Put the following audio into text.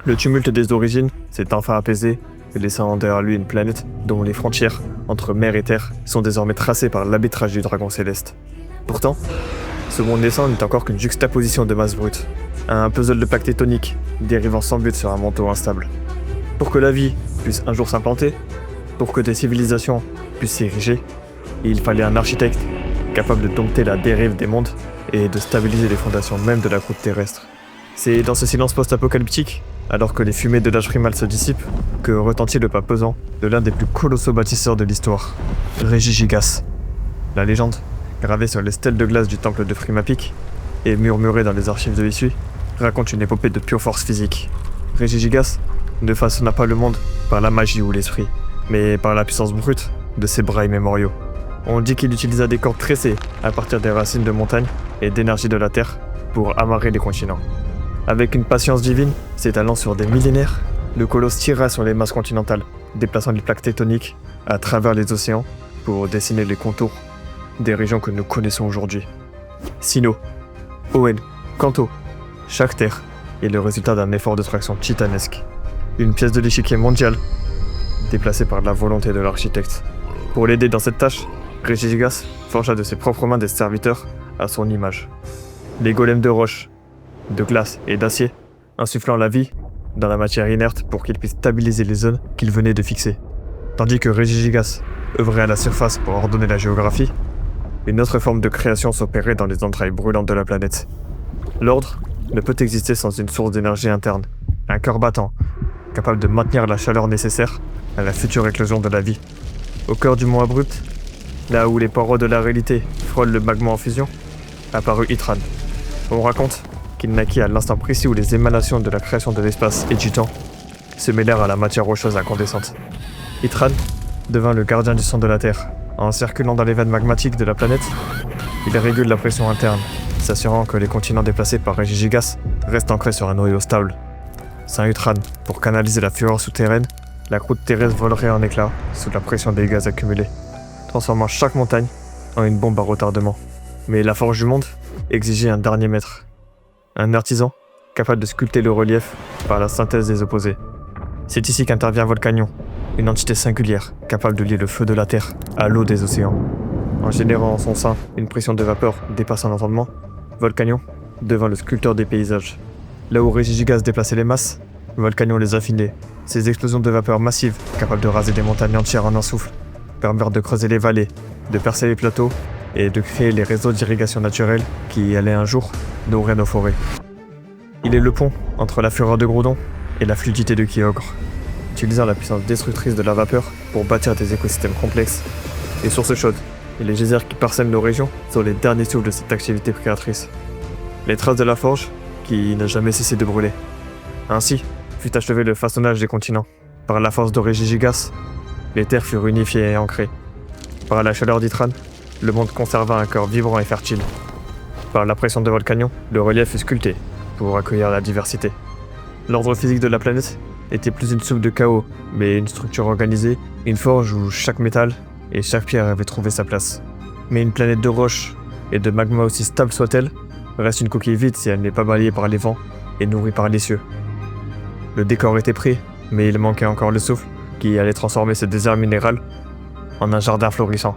Le tumulte des origines s'est enfin apaisé, laissant derrière lui une planète dont les frontières entre mer et terre sont désormais tracées par l'arbitrage du dragon céleste. Pourtant, ce monde naissant n'est encore qu'une juxtaposition de masse brute, un puzzle de plaques tectoniques dérivant sans but sur un manteau instable. Pour que la vie puisse un jour s'implanter, pour que des civilisations puissent s'ériger, il fallait un architecte capable de dompter la dérive des mondes et de stabiliser les fondations même de la croûte terrestre. C'est dans ce silence post-apocalyptique, alors que les fumées de l'âge primal se dissipent, que retentit le pas pesant de l'un des plus colossaux bâtisseurs de l'histoire, Régigigas. La légende, gravée sur les stèles de glace du temple de Frimapic et murmurée dans les archives de l'issue, raconte une épopée de pure force physique. Régigigas ne façonna pas le monde par la magie ou l'esprit, mais par la puissance brute de ses bras immémoriaux. On dit qu'il utilisa des cordes tressées à partir des racines de montagnes et d'énergie de la terre pour amarrer les continents. Avec une patience divine s'étalant sur des millénaires, le colosse tira sur les masses continentales, déplaçant les plaques tectoniques à travers les océans pour dessiner les contours des régions que nous connaissons aujourd'hui. Sinnoh, Owen, Kanto, chaque terre est le résultat d'un effort de traction titanesque. Une pièce de l'échiquier mondial déplacée par la volonté de l'architecte. Pour l'aider dans cette tâche, Régigigas forgea de ses propres mains des serviteurs à son image. Les golems de roche, de glace et d'acier, insufflant la vie dans la matière inerte pour qu'il puisse stabiliser les zones qu'il venait de fixer. Tandis que Régigigas œuvrait à la surface pour ordonner la géographie, une autre forme de création s'opérait dans les entrailles brûlantes de la planète. L'ordre ne peut exister sans une source d'énergie interne, un cœur battant, capable de maintenir la chaleur nécessaire à la future éclosion de la vie. Au cœur du mont abrupt, là où les parois de la réalité frôlent le magma en fusion, apparut Itran. On raconte qu'il naquit à l'instant précis où les émanations de la création de l'espace et du temps se mêlèrent à la matière rocheuse incandescente. Itran devint le gardien du sang de la Terre. En circulant dans les veines magmatiques de la planète, il régule la pression interne, s'assurant que les continents déplacés par Régigigas restent ancrés sur un noyau stable. Sans Itran, pour canaliser la fureur souterraine, la croûte terrestre volerait en éclats sous la pression des gaz accumulés, transformant chaque montagne en une bombe à retardement. Mais la forge du monde exigeait un dernier maître. Un artisan capable de sculpter le relief par la synthèse des opposés. C'est ici qu'intervient Volcanion, une entité singulière capable de lier le feu de la terre à l'eau des océans. En générant en son sein une pression de vapeur dépassant l'entendement, Volcanion devint le sculpteur des paysages. Là où Régigigas déplaçait les masses, Volcanion les affinait. Ces explosions de vapeur massives, capables de raser des montagnes entières en un souffle, permirent de creuser les vallées, de percer les plateaux et de créer les réseaux d'irrigation naturelle qui allaient un jour nourrir nos forêts. Il est le pont entre la fureur de Groudon et la fluidité de Kyogre, utilisant la puissance destructrice de la vapeur pour bâtir des écosystèmes complexes. Les sources chaudes et les geysers qui parsèment nos régions sont les derniers souffles de cette activité créatrice. Les traces de la forge qui n'a jamais cessé de brûler. Ainsi fut achevé le façonnage des continents. Par la force de Régigigas, les terres furent unifiées et ancrées. Par la chaleur d'Itran, le monde conserva un corps vibrant et fertile. Par la pression de Volcanion, le relief fut sculpté pour accueillir la diversité. L'ordre physique de la planète était plus une soupe de chaos, mais une structure organisée, une forge où chaque métal et chaque pierre avait trouvé sa place. Mais une planète de roche et de magma aussi stable soit-elle, reste une coquille vide si elle n'est pas balayée par les vents et nourrie par les cieux. Le décor était prêt, mais il manquait encore le souffle qui allait transformer ce désert minéral en un jardin florissant.